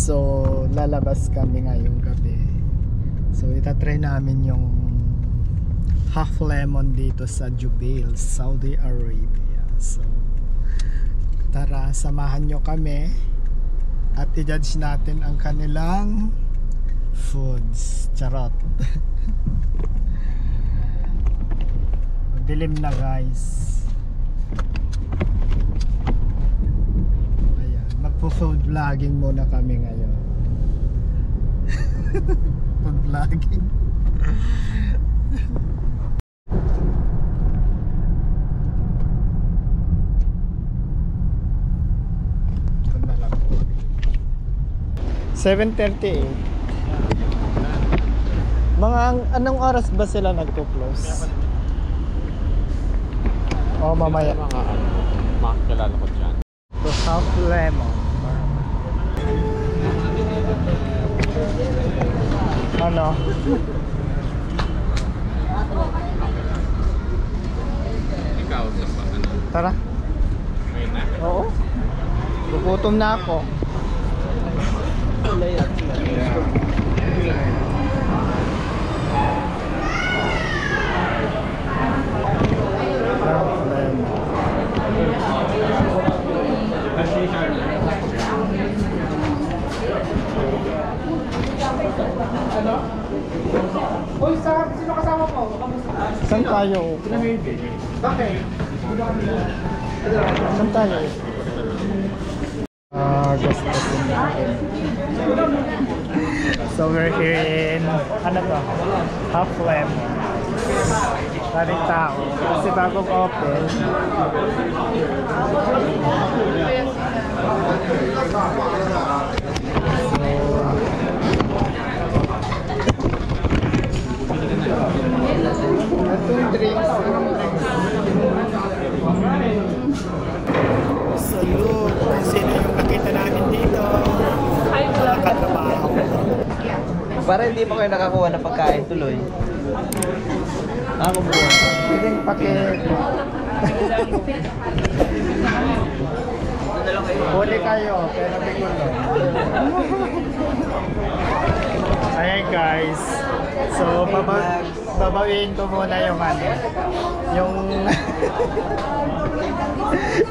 So lalabas kami ngayong gabi. So itatry namin yung half lemon dito sa Jubail, Saudi Arabia. So tara, samahan nyo kami at i-judge natin ang kanilang foods. Charot. Dilim na guys. Ayan, magpo-food vlogging muna kami ngayon. Food vlogging. Ito na lang po. 7:38. Mga anong oras ba sila nagko-close? O mamaya. Mga makakilala ko dyan. So half lemon. Ano? Ikaw, sa pa, ano? Tara. Ngayon na. Oo. Gugutom na ako. Half lemon. Uy, sino kasama mo? Saan tayo? Bakit? Saan tayo? Gusto ko natin. So we're here in, ano to? Half lemon. Maraming tao. Kasi bagong open. Itong drinks. So look, sino yung nakita namin dito? Nakatrabaho. Para hindi pa kayo nakakuha ng pagkain tuloy. Ako po. Pwedeng pakit. Huli kayo, pero bigulo. Ayan guys. So, babawiin ko muna yung ano. Yung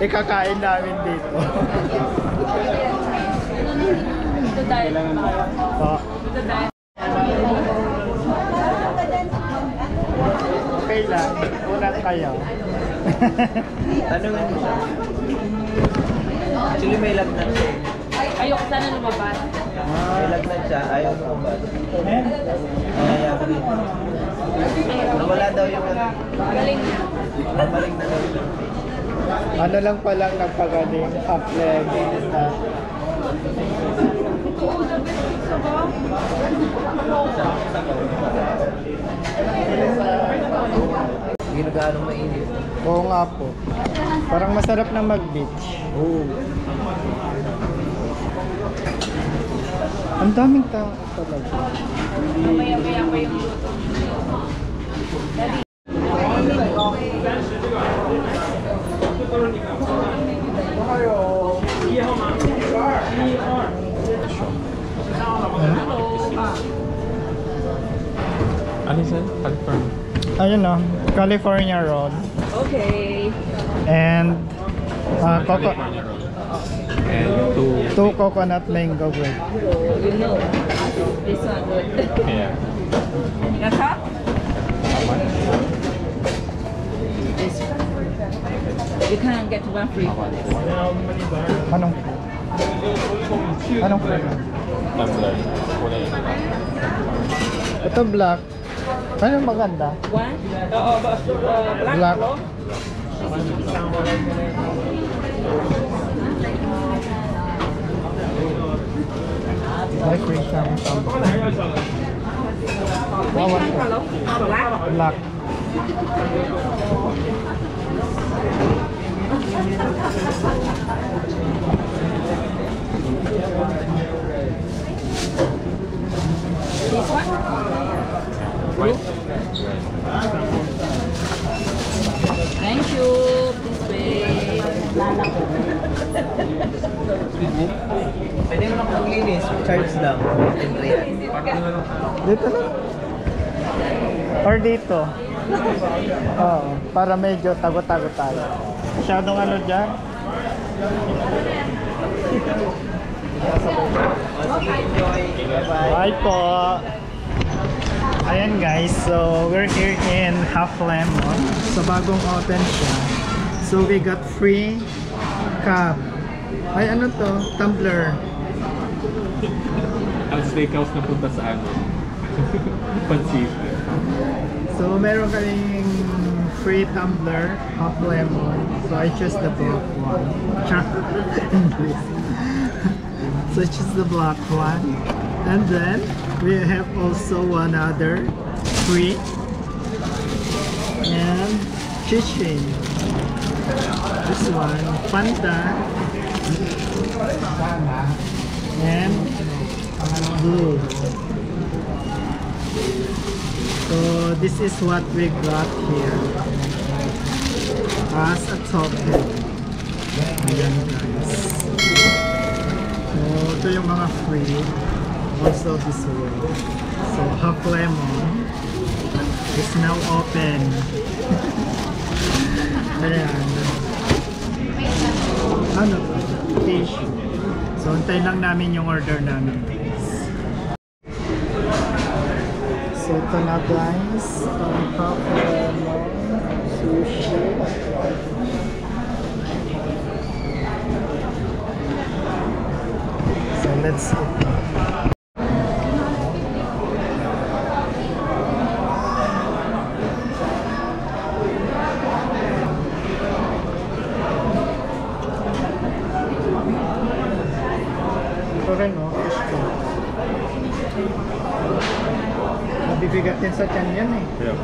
ikakain namin dito. Oh. Okay lang, unang kayo. Tanungan mo siya. Actually may lagnat siya. Ayoko sana lumabas. May lagnat siya, ayaw lumabas. Kaya ako dito. Wala daw yung Galing na. mamaling na daw yung Ano lang palang nagpagaling half leg na hindi na gaano mainit. oo nga po. Parang masarap na mag-beach. Oo. Ang daming tao talaga. Mamaya-maya pa yung luto. Ano yun? California. Ayun o, California roll. Okay. And California roll. And two coconut mango bread. You know, this one good. Yeah. Naka? How much? This one. You can get one free. Anong? Anong flavor? Tumbler. Kulay yun. Ito black. Ano maganda? One? Black. Black. Like free siyang Which one color? Black? black. This one? White. Thank you. This way. Pwede mo na maglinis. Charge lang. Siyempre yan. Dito lang. Or dito. Oo, para medyo tago-tago tayo. Masyadong ano dyan. Bye po. Ayan guys, so we're here in Half Lemon. So bagong open siya. So we got free cup. Ay ano to? Tumbler. Ang steakhouse na punta sa ano? Pansit. So meron kaming free tumbler, Half Lemon. So I choose the black one. English. So I choose the black one. And then we have also one other free and chicken. This one, Fanta and blue. So this is what we got here as a topping. Ayan guys. So ito yung mga free. Also this way. So Half Lemon is now open. Ayan. Ano? Tissue. So antayin lang namin yung order namin. So ito na guys, ang Half Lemon sushi. So let's open. Ito rin oh, fish ko. Mabibigat din sa tiyan yan eh. Yeah.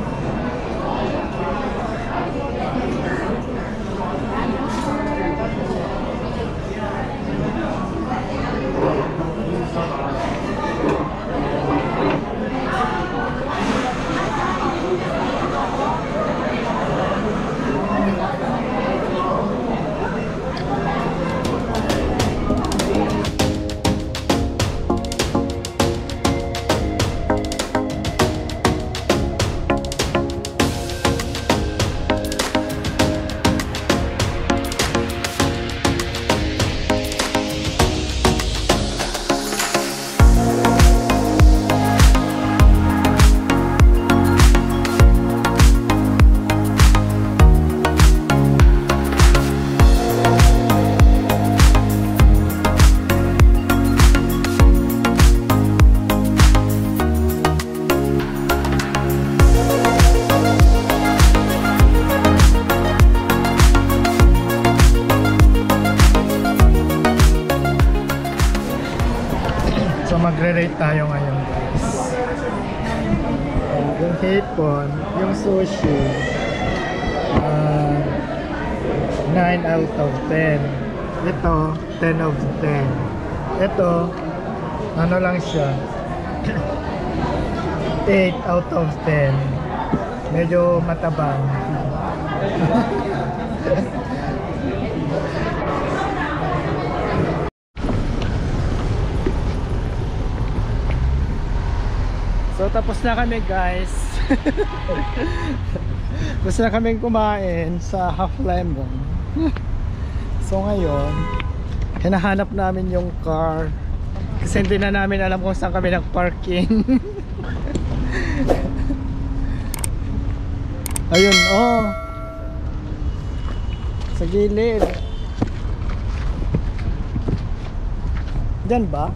So magre-rate tayo ngayon guys. Yung hipon, yung sushi, 9 out of 10. Ito, 10 out of 10. Ito, ano lang siya, 8 out of 10. Medyo matabang. So tapos na kami guys. Tapos na kaming kumain sa Half Lemon. So ngayon, hinahanap namin yung car. Kasi hindi na namin alam kung saan kami nag-parking. Ayun, oh. Sa gilid. Diyan ba?